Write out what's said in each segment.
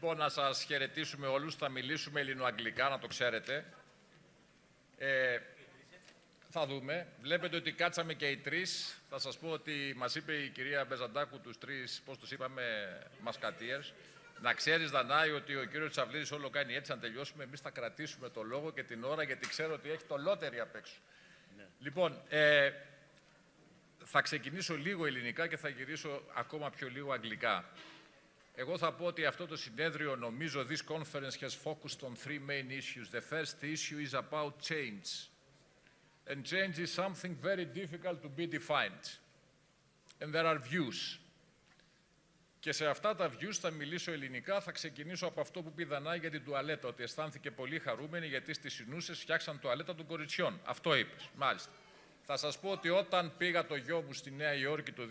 Λοιπόν, να σας χαιρετήσουμε όλους. Θα μιλήσουμε ελληνοαγγλικά, να το ξέρετε. Θα δούμε. Βλέπετε ότι κάτσαμε και οι τρεις. Θα σας πω ότι μας είπε η κυρία Μπεζαντάκου τους τρεις, πώς τους είπαμε, μασκατίερς. Να ξέρεις, Δανάη, ότι ο κύριος Τσαβλήρης όλο κάνει έτσι. Αν τελειώσουμε, εμείς θα κρατήσουμε το λόγο και την ώρα, γιατί ξέρω ότι έχει το λότερι απ' έξω. Ναι. Λοιπόν, θα ξεκινήσω λίγο ελληνικά και θα γυρίσω ακόμα πιο λίγο αγγλικά. Εγώ θα πω ότι αυτό το συνέδριο, νομίζω, this conference has focused on three main issues. The first issue is about change. And change is something very difficult to be defined. And there are views. Και σε αυτά τα views θα μιλήσω ελληνικά, θα ξεκινήσω από αυτό που πει Δανάη για την τουαλέτα, ότι αισθάνθηκε πολύ χαρούμενη γιατί στις Συνούσες φτιάξαν τουαλέτα των κοριτσιών. Αυτό είπες, μάλιστα. Θα σας πω ότι όταν πήγα το γιο μου στη Νέα Υόρκη το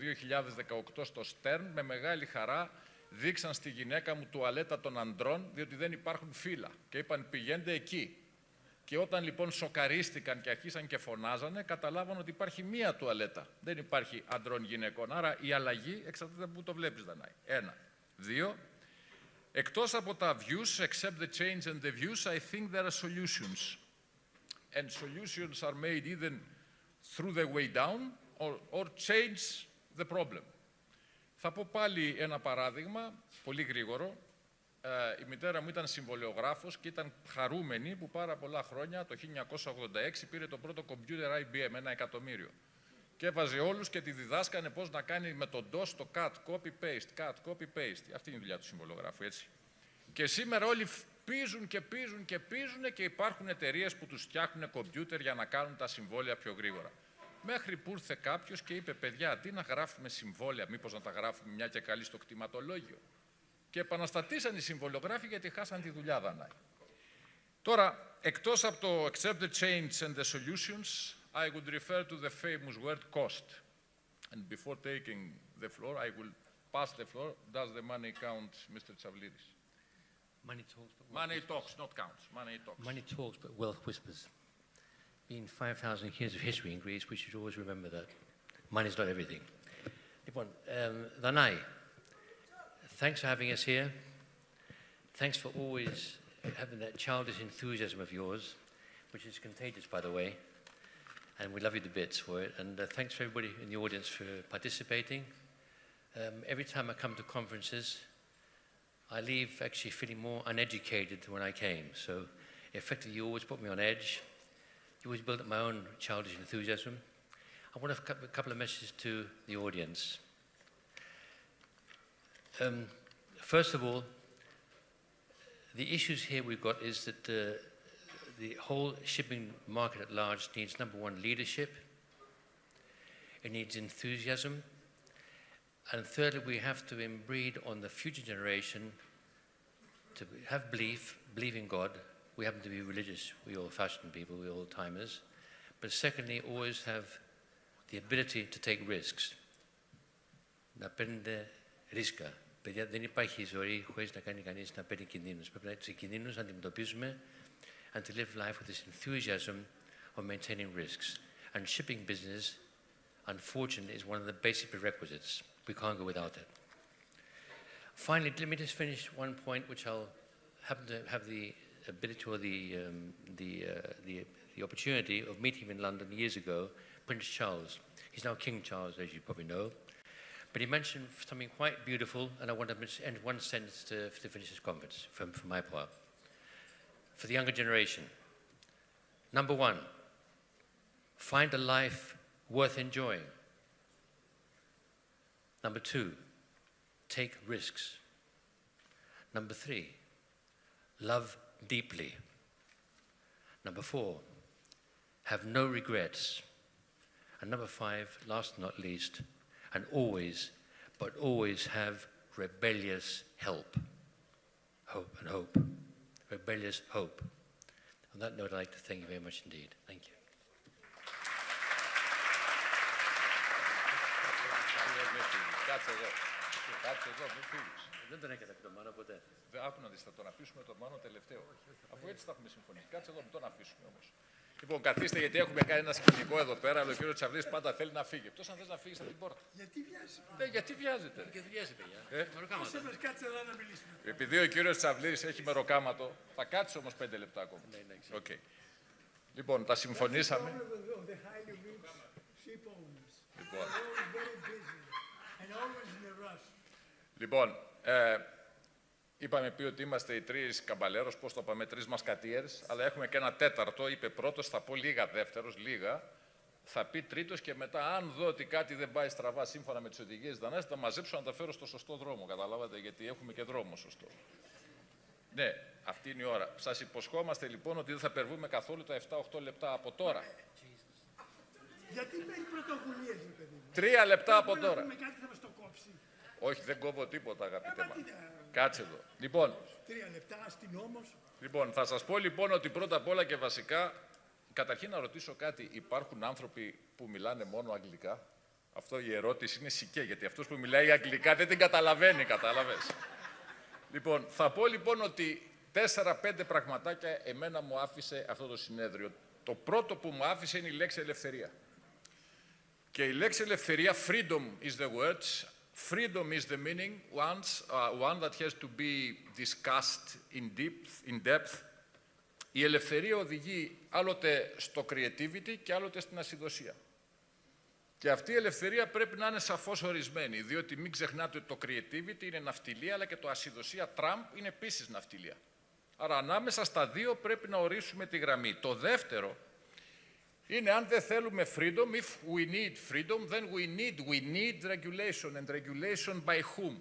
2018 στο Στέρν, με μεγάλη χαρά δείξαν στη γυναίκα μου τουαλέτα των ανδρών, διότι δεν υπάρχουν φύλλα. Και είπαν πηγαίνετε εκεί. Και όταν λοιπόν σοκαρίστηκαν και αρχίσαν και φωνάζανε, καταλάβαν ότι υπάρχει μία τουαλέτα. Δεν υπάρχει ανδρών γυναικών. Άρα η αλλαγή εξαρτάται από πού το βλέπεις, Δανάη. Ένα. Δύο. Εκτός από τα views, except the change and the views, I think there are solutions. And solutions are made either through the way down or change the problem. Θα πω πάλι ένα παράδειγμα, πολύ γρήγορο. Η μητέρα μου ήταν συμβολιογράφος και ήταν χαρούμενη που πάρα πολλά χρόνια, το 1986, πήρε το πρώτο computer IBM, 1.000.000. Και έβαζε όλους και τη διδάσκανε πώς να κάνει με τον DOS το cut, copy-paste, cut, copy-paste. Αυτή είναι η δουλειά του συμβολιογράφου, έτσι. Και σήμερα όλοι πίζουν και πίζουν και πίζουν και υπάρχουν εταιρείες που τους φτιάχνουν computer για να κάνουν τα συμβόλαια πιο γρήγορα. Μέχρι που ήρθε κάποιος και είπε, παιδιά, αντί να γράφουμε συμβόλαια, μήπως να τα γράφουμε μια και καλή στο κτηματολόγιο. Και επαναστατήσαν οι συμβολιογράφοι γιατί χάσαν τη δουλειά, Δανάη. Τώρα, εκτός από το accept the change and the solutions, I would refer to the famous word cost. And before taking the floor, I will pass the floor. Does the money count, Mr. Tsavliris? Money talks, but money talks, not counts. Money talks. Money talks, but wealth whispers. In 5,000 years of history in Greece, we should always remember that. Money is not everything. Danai, thanks for having us here. Thanks for always having that childish enthusiasm of yours, which is contagious, by the way. And we love you to bits for it. And thanks for everybody in the audience for participating. Every time I come to conferences, I leave actually feeling more uneducated than when I came. So effectively, you always put me on edge. You always build up my own childish enthusiasm. I want to have a couple of messages to the audience. First of all, the issues here we've got is that the whole shipping market at large needs, number one, leadership. It needs enthusiasm. And thirdly, we have to inbreed on the future generation to have believe in God. We happen to be religious, we old-fashioned people, we old-timers. But secondly, always have the ability to take risks. Να παίρνετε ρίσκα. Παιδιά, δεν υπάρχει ζωή χωρίς να κάνει κανείς να παίρνει κινδύνους. Πρέπει να τους κινδύνους να αντιμετωπίζουμε and to live life with this enthusiasm of maintaining risks. And shipping business, unfortunately, is one of the basic prerequisites. We can't go without it. Finally, let me just finish one point which I'll happen to have the ability or the opportunity of meeting him in London years ago, Prince Charles. He's now King Charles, as you probably know. But he mentioned something quite beautiful, and I want to end one sentence to finish this conference from my part. For the younger generation, number one, find a life worth enjoying. Number two, take risks. Number three, love deeply. Number four, have no regrets. And number five, last but not least, and always, but always have rebellious help. Hope and hope. Rebellious hope. On that note, I'd like to thank you very much indeed. Thank you. Κάτσε εδώ, μην φύγεις. Δεν τον έκανα τον Μάνο ποτέ. Άκου να δεις, θα τον αφήσουμε τον Μάνο τελευταίο. Αφού έτσι θα έχουμε συμφωνήσει. Κάτσε εδώ, μην τον αφήσουμε όμως. Λοιπόν, καθίστε γιατί έχουμε κάνει ένα σκηνικό εδώ πέρα, αλλά ο κύριος Τσαβλής πάντα θέλει να φύγει. Εκτός αν θες να φύγεις από την πόρτα. Γιατί βιάζει. Γιατί βιάζεται. Γιατί βιάζει, παιδιά. Άσε μας κάτσε εδώ να μιλήσουμε. Επειδή ο κύριος Τσαβλής έχει μεροκάματο, θα κάτσει όμως 5 λεπτά ακόμα. Okay. Λοιπόν, τα συμφωνήσαμε. Λοιπόν, είπαμε πει ότι είμαστε οι τρεις καμπαλέρος, πώς το είπαμε, τρεις μασκατίερς, αλλά έχουμε και ένα τέταρτο, είπε πρώτος, θα πω λίγα δεύτερος, λίγα, θα πει τρίτος και μετά, αν δω ότι κάτι δεν πάει στραβά σύμφωνα με τις οδηγίες Δανάς, θα μαζέψω να τα φέρω στο σωστό δρόμο, καταλάβατε, γιατί έχουμε και δρόμο σωστό. Ναι, αυτή είναι η ώρα. Σας υποσχόμαστε λοιπόν ότι δεν θα περβούμε καθόλου τα 7-8 λεπτά από τώρα. Γιατί παίρνει πρωτοβουλίες, παιδί μου. 3 λεπτά από τώρα. Με κάτι θα μας το κόψει. Όχι, δεν κόβω τίποτα, αγαπητέ μου. Κάτσε εδώ. Λοιπόν, 3 λεπτά, αστυνόμος. Λοιπόν, θα σας πω λοιπόν ότι πρώτα απ' όλα και βασικά, καταρχήν να ρωτήσω κάτι. Υπάρχουν άνθρωποι που μιλάνε μόνο αγγλικά? Αυτό η ερώτηση είναι σικέ, γιατί αυτός που μιλάει αγγλικά δεν την καταλαβαίνει, κατάλαβες. Λοιπόν, θα πω λοιπόν ότι 4-5 πραγματάκια εμένα μου άφησε αυτό το συνέδριο. Το πρώτο που μου άφησε είναι η λέξη ελευθερία. Και η λέξη ελευθερία, freedom is the words, freedom is the meaning, one that has to be discussed in depth. Η ελευθερία οδηγεί άλλοτε στο creativity και άλλοτε στην ασυδοσία. Και αυτή η ελευθερία πρέπει να είναι σαφώς ορισμένη, διότι μην ξεχνάτε ότι το creativity είναι ναυτιλία, αλλά και το ασυδοσία Trump είναι επίσης ναυτιλία. Άρα ανάμεσα στα δύο πρέπει να ορίσουμε τη γραμμή. Το δεύτερο είναι αν δεν θέλουμε freedom, if we need freedom, then we need regulation, and regulation by whom.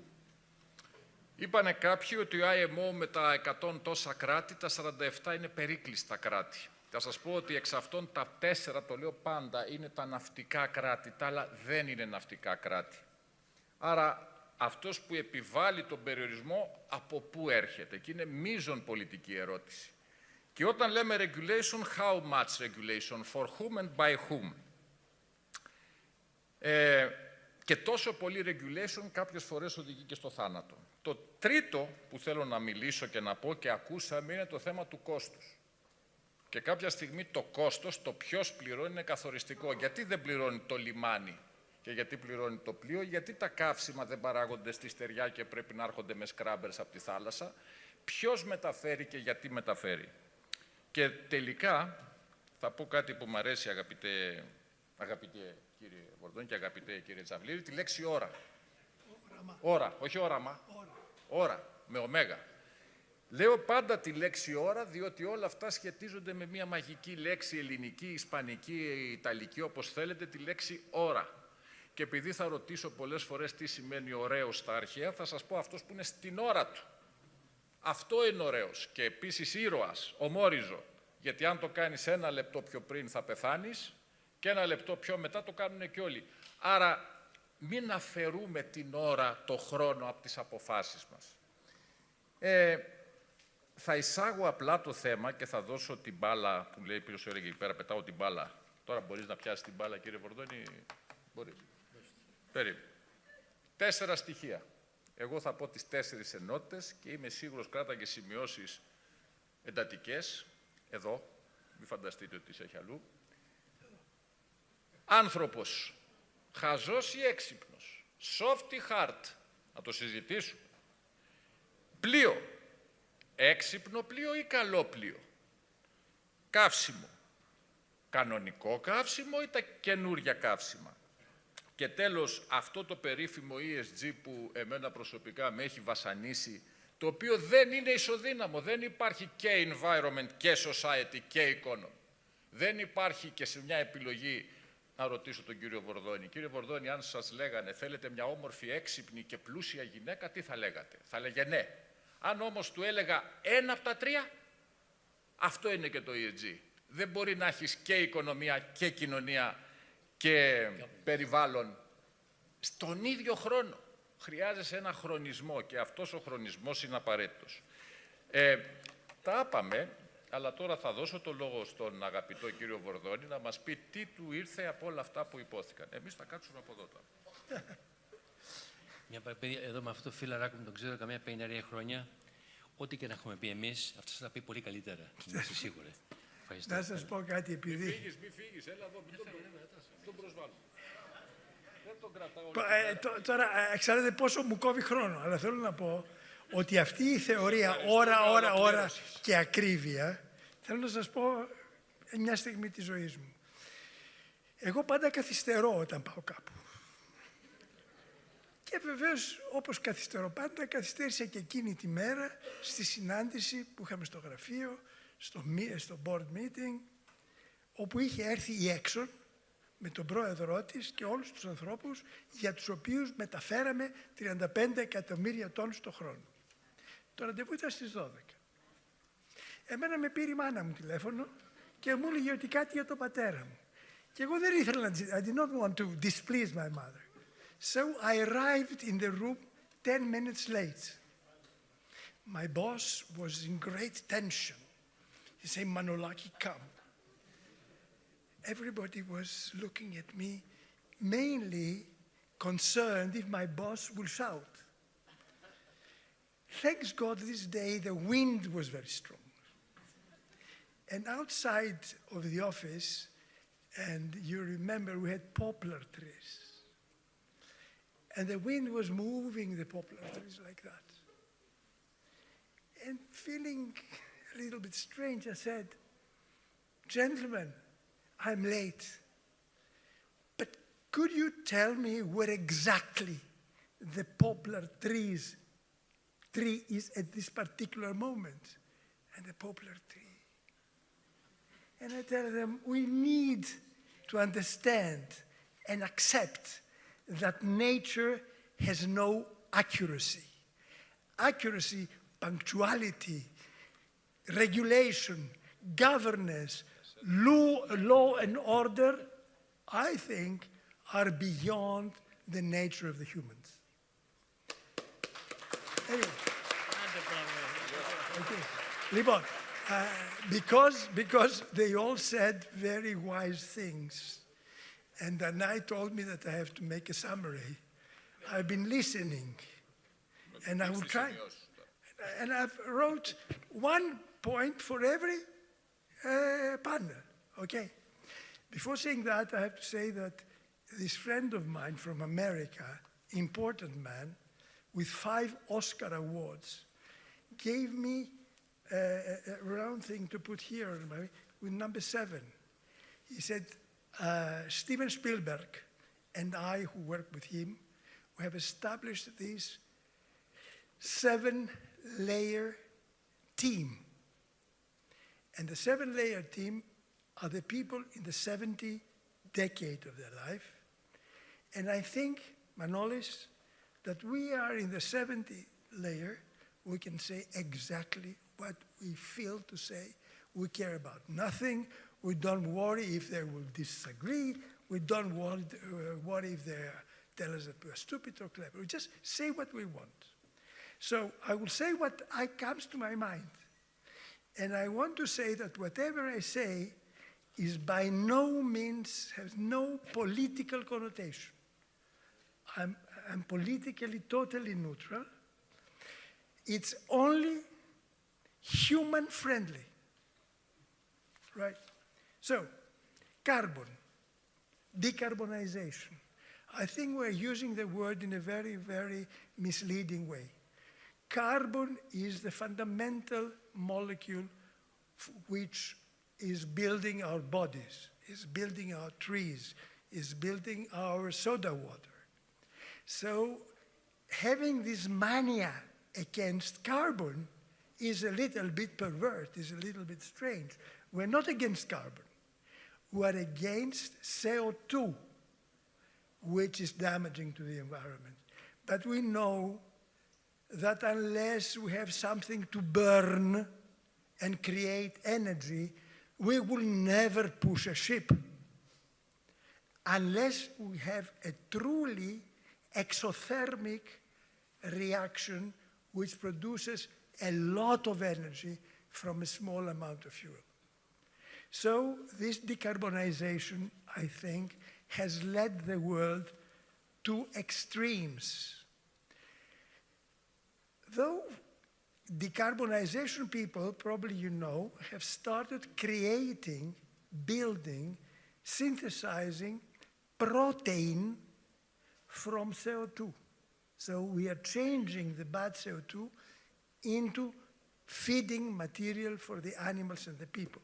Είπανε κάποιοι ότι ο IMO με τα 100 τόσα κράτη, τα 47 είναι περίκλειστα κράτη. Θα σας πω ότι εξ αυτών τα 4, το λέω πάντα, είναι τα ναυτικά κράτη, τα άλλα δεν είναι ναυτικά κράτη. Άρα αυτός που επιβάλλει τον περιορισμό από πού έρχεται, και είναι μείζον πολιτική ερώτηση. Και όταν λέμε regulation, how much regulation, for whom and by whom. Και τόσο πολύ regulation κάποιες φορές οδηγεί και στο θάνατο. Το τρίτο που θέλω να μιλήσω και να πω και ακούσαμε είναι το θέμα του κόστους. Και κάποια στιγμή το κόστος, το ποιος πληρώνει είναι καθοριστικό. Γιατί δεν πληρώνει το λιμάνι και γιατί πληρώνει το πλοίο, γιατί τα καύσιμα δεν παράγονται στη στεριά και πρέπει να έρχονται με σκράμπερς από τη θάλασσα, ποιος μεταφέρει και γιατί μεταφέρει. Και τελικά θα πω κάτι που μου αρέσει αγαπητέ κύριε Βορδόνη και αγαπητέ κύριε Τσαβλήρη, τη λέξη ώρα. Ώρα, όχι όραμα. Ώρα, με ωμέγα. Λέω πάντα τη λέξη ώρα, διότι όλα αυτά σχετίζονται με μια μαγική λέξη ελληνική, ισπανική, ιταλική, όπως θέλετε, τη λέξη ώρα. Και επειδή θα ρωτήσω πολλές φορές τι σημαίνει ωραίος στα αρχαία, θα σας πω αυτός που είναι στην ώρα του. Αυτό είναι ωραίος. Και επίσης ήρωας, ομόριζο. Γιατί αν το κάνεις 1 λεπτό πιο πριν θα πεθάνεις και 1 λεπτό πιο μετά το κάνουν και όλοι. Άρα μην αφαιρούμε την ώρα, το χρόνο από τις αποφάσεις μας. Θα εισάγω απλά το θέμα και θα δώσω την μπάλα που λέει πίσω έλεγε εκεί πέρα, πετάω την μπάλα. Τώρα μπορείς να πιάσεις την μπάλα, κύριε Βορδόνη? Μπορείς. Περίμενε. 4 στοιχεία. Εγώ θα πω τις 4 ενότητες και είμαι σίγουρος κράτα και σημειώσεις εντατικές. Εδώ, μην φανταστείτε ότι τις έχει αλλού. Άνθρωπος, χαζός ή έξυπνος, soft ή hard, να το συζητήσουμε. Πλοίο, έξυπνο πλοίο ή καλό πλοίο. Καύσιμο, κανονικό καύσιμο ή τα καινούρια καύσιμα. Και τέλος, αυτό το περίφημο ESG που εμένα προσωπικά με έχει βασανίσει, το οποίο δεν είναι ισοδύναμο, δεν υπάρχει και environment και society και economy. Δεν υπάρχει και σε μια επιλογή, να ρωτήσω τον κύριο Βορδόνη. Κύριε Βορδόνη, αν σας λέγανε θέλετε μια όμορφη, έξυπνη και πλούσια γυναίκα, τι θα λέγατε? Θα λέγε ναι. Αν όμως του έλεγα 1 από τα 3, αυτό είναι και το ESG. Δεν μπορεί να έχεις και οικονομία και κοινωνία και περιβάλλον στον ίδιο χρόνο. Χρειάζεσαι ένα χρονισμό και αυτός ο χρονισμός είναι απαραίτητος. Τα είπαμε, αλλά τώρα θα δώσω το λόγο στον αγαπητό κύριο Βορδόνη να μας πει τι του ήρθε από όλα αυτά που υπόθηκαν. Εμείς θα κάτσουμε από εδώ τώρα. Εδώ με αυτό το φιλαράκο μου τον ξέρω καμιά 50 χρόνια. Ό,τι και να έχουμε πει εμείς, αυτό θα τα πει πολύ καλύτερα. Είμαστε σίγουροι. Ευχαριστώ. Να σας πω κάτι Μη επειδή... φύγεις, έλα εδώ, μην τον προσβάλλουμε. Δεν τον κρατάω. Τώρα, ξέρετε πόσο μου κόβει χρόνο, αλλά θέλω να πω ότι αυτή η θεωρία ώρα και ακρίβεια, θέλω να σας πω μια στιγμή της ζωής μου. Εγώ πάντα καθυστερώ όταν πάω κάπου. Και βεβαίως, όπως καθυστερώ πάντα, καθυστέρησα και εκείνη τη μέρα στη συνάντηση που είχαμε στο γραφείο, στο board meeting, όπου είχε έρθει η Exxon με τον πρόεδρό της και όλους τους ανθρώπους για τους οποίους μεταφέραμε 35 εκατομμύρια τόνους το χρόνο. Το ραντεβού ήταν στις 12. Εμένα με πήρε η μάνα μου τηλέφωνο και μου έλεγε ότι κάτι για τον πατέρα μου. Και εγώ δεν ήθελα να... I did not want to displease my mother. So I arrived in the room 10 minutes late. My boss was in great tension. He said, Manolaki, come. Everybody was looking at me, mainly concerned if my boss will shout. Thanks God this day the wind was very strong. And outside of the office, and you remember we had poplar trees. And the wind was moving the poplar trees like that. And feeling a little bit strange, I said, gentlemen, I'm late. But could you tell me where exactly the poplar tree is at this particular moment? And the poplar tree. And I tell them, we need to understand and accept that nature has no accuracy. Accuracy, punctuality, regulation, governance, law and order, I think, are beyond the nature of the humans. Anyway. Okay. Λοιπόν, because they all said very wise things, and then I told me that I have to make a summary. I've been listening, and I will try. And I've wrote one point for every panel, okay? Before saying that, I have to say that this friend of mine from America, important man, with 5 Oscar awards, gave me a round thing to put here with number 7. He said, Steven Spielberg and I, who work with him, we have established this 7-layer team. And the 7-layer team are the people in the 70th decade of their life. And I think, Manolis, that we are in the 70th layer. We can say exactly what we feel to say. We care about nothing. We don't worry if they will disagree. We don't worry if they tell us that we're stupid or clever. We just say what we want. So I will say what comes to my mind. And I want to say that whatever I say is by no means, has no political connotation. I'm politically totally neutral. It's only human friendly, right? So, carbon, decarbonization. I think we're using the word in a very, very misleading way. Carbon is the fundamental molecule which is building our bodies, is building our trees, is building our soda water. So having this mania against carbon is a little bit perverse, is a little bit strange. We're not against carbon. We're against CO2, which is damaging to the environment. But we know that unless we have something to burn and create energy, we will never push a ship. Unless we have a truly exothermic reaction which produces a lot of energy from a small amount of fuel. So this decarbonization, I think, has led the world to extremes. Though decarbonization people, probably you know, have started creating, building, synthesizing protein from CO2. So we are changing the bad CO2 into feeding material for the animals and the people.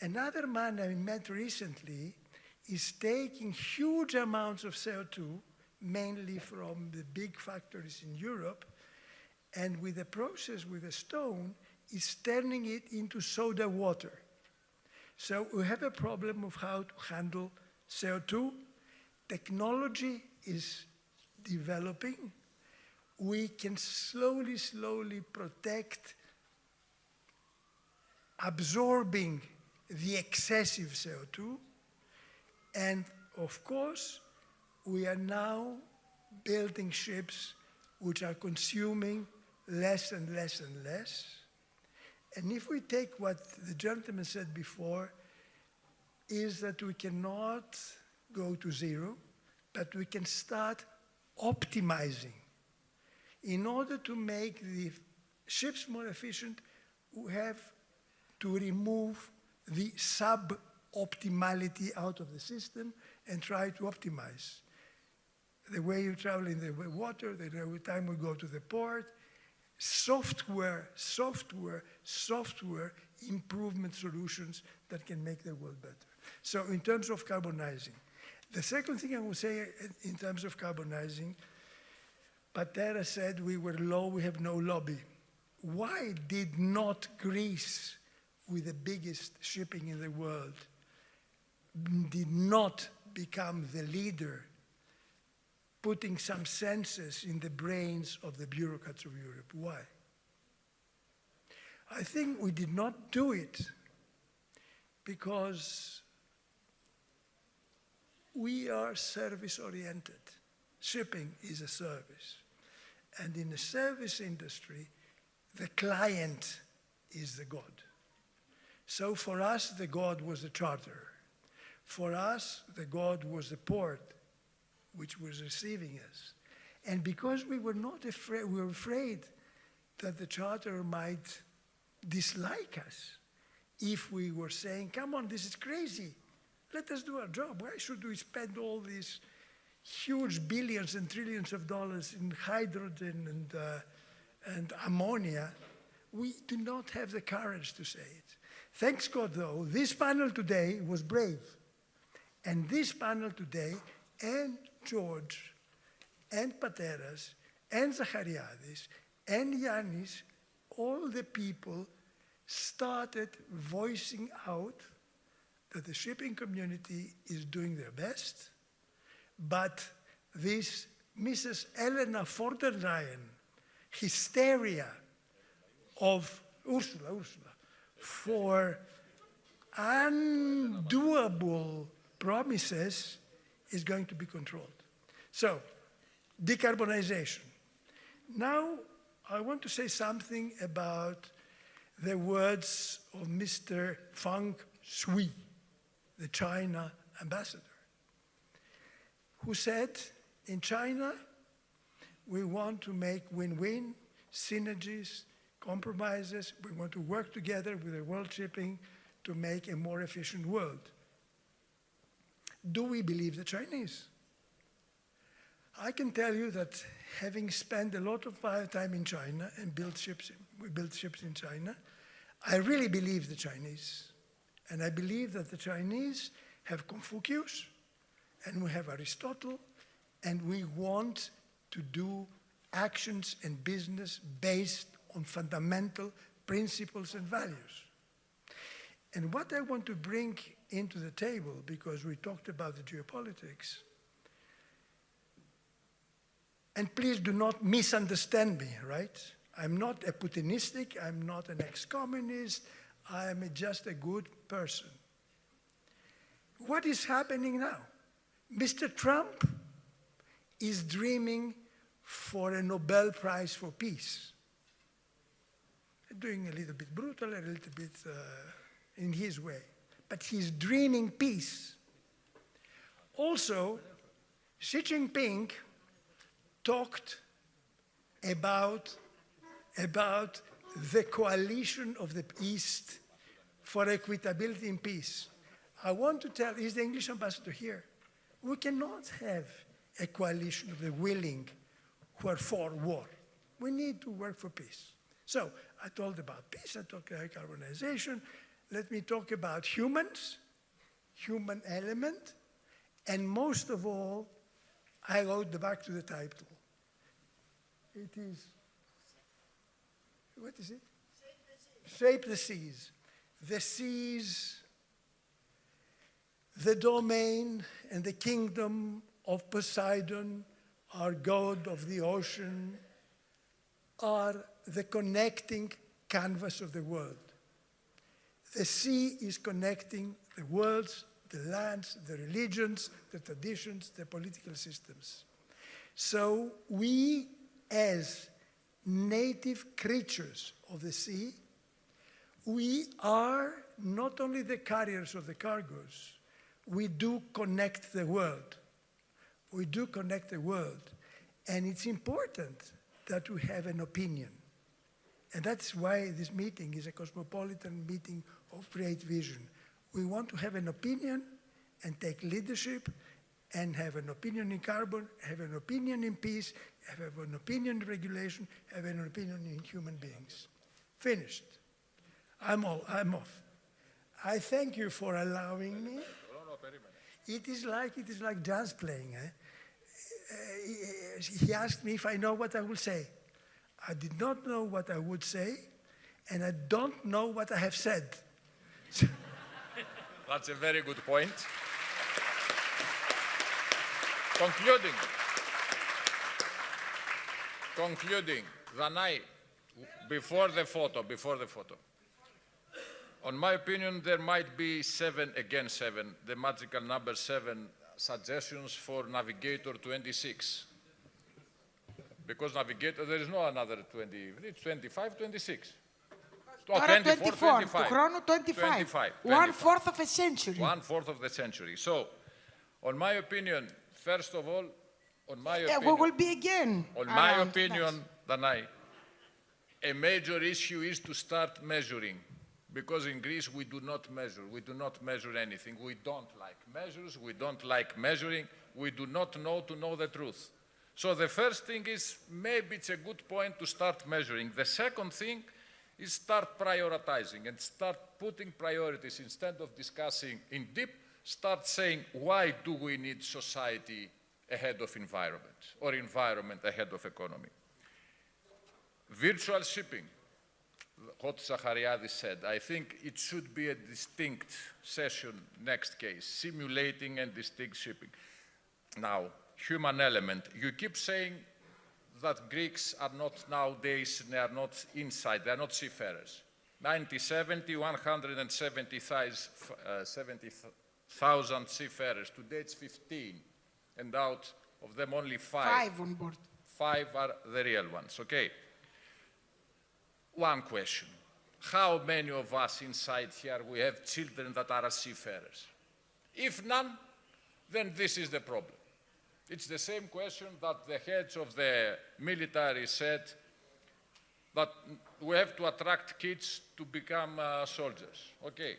Another man I met recently is taking huge amounts of CO2, mainly from the big factories in Europe, and with a process with a stone, is turning it into soda water. So we have a problem of how to handle CO2. Technology is developing. We can slowly, slowly protect absorbing the excessive CO2. And of course, we are now building ships which are consuming less and less and less. And if we take what the gentleman said before, is that we cannot go to zero, but we can start optimizing. In order to make the ships more efficient, we have to remove the sub-optimality out of the system and try to optimize. The way you travel in the water, the time we go to the port, software improvement solutions that can make the world better. So in terms of carbonizing. The second thing I will say in terms of carbonizing, Patera said we were low, we have no lobby. Why did not Greece, with the biggest shipping in the world, did not become the leader, putting some senses in the brains of the bureaucrats of Europe? Why? I think we did not do it because we are service-oriented. Shipping is a service. And in the service industry, the client is the God. So for us, the God was the charter. For us, the God was the port, which was receiving us. And because we were not afraid, we were afraid that the charter might dislike us if we were saying, come on, this is crazy. Let us do our job. Why should we spend all these huge billions and trillions of dollars in hydrogen and ammonia? We do not have the courage to say it. Thanks God, though, this panel today was brave. And this panel today, and George, and Pateras, and Zachariadis, and Yannis, all the people started voicing out that the shipping community is doing their best, but this Mrs. Elena von der Leyen hysteria of Ursula, for undoable promises is going to be controlled. So, decarbonization. Now, I want to say something about the words of Mr. Feng Shui, the China ambassador, who said, in China, we want to make win-win, synergies, compromises. We want to work together with the world shipping to make a more efficient world. Do we believe the Chinese? I can tell you that having spent a lot of my time in China and we built ships in China, I really believe the Chinese. And I believe that the Chinese have Confucius, and we have Aristotle, and we want to do actions and business based on fundamental principles and values. And what I want to bring into the table, because we talked about the geopolitics, and please do not misunderstand me, right? I'm not a Putinistic, I'm not an ex-communist, I am just a good person. What is happening now? Mr. Trump is dreaming for a Nobel Prize for Peace. Doing a little bit brutal, a little bit in his way. But he's dreaming peace. Also, Xi Jinping talked about about the coalition of the East for equitability in peace. I want to tell, is the English ambassador here? We cannot have a coalition of the willing who are for war. We need to work for peace. So I talked about peace, I talked about decarbonization. Let me talk about humans, human element, and most of all, I go back to the title. It is, what is it? Shape the seas. The seas, the domain and the kingdom of Poseidon, our god of the ocean, are the connecting canvas of the world. The sea is connecting the worlds, the lands, the religions, the traditions, the political systems. So we, as native creatures of the sea, we are not only the carriers of the cargoes, we do connect the world. We do connect the world. And it's important that we have an opinion. And that's why this meeting is a cosmopolitan meeting of great vision. We want to have an opinion and take leadership and have an opinion in carbon, have an opinion in peace, have an opinion in regulation, have an opinion in human beings. Finished. I'm off. I thank you for allowing me. It is like jazz playing. He asked me if I know what I will say. I did not know what I would say, and I don't know what I have said. That's a very good point. Concluding, Danai, before the photo. On my opinion, there might be 7 against 7, the magical number 7 suggestions for Navigator 26. Because Navigator, there is no another 20, it's 25, 26. Τώρα 24, του χρόνου 25. 1/4 of a century. 1/4 of the century. So, on my opinion, first of all, we will be again. On my opinion, Danai, a major issue is to start measuring. Because in Greece, we do not measure. We do not measure anything. We don't like measures. We don't like measuring. We do not know to know the truth. So the first thing is, maybe it's a good point to start measuring. The second thing is start prioritizing and start putting priorities. Instead of discussing in deep, start saying, why do we need society ahead of environment or environment ahead of economy? Virtual shipping. What Zachariadis said, I think it should be a distinct session, next case, simulating and distinct shipping. Now, human element. You keep saying that Greeks are not nowadays, they are not inside, they are not seafarers. 1970, 170,000 seafarers. Today it's 15, and out of them only 5. 5 on board. 5 are the real ones, okay? One question. How many of us inside here, we have children that are seafarers? If none, then this is the problem. It's the same question that the heads of the military said, that we have to attract kids to become soldiers. Okay.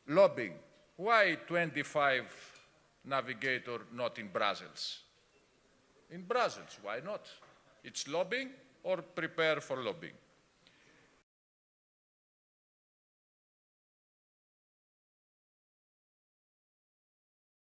Lobbying. Why 25 Navigator not in Brussels? In Brussels, why not? It's lobbying or prepare for lobbying.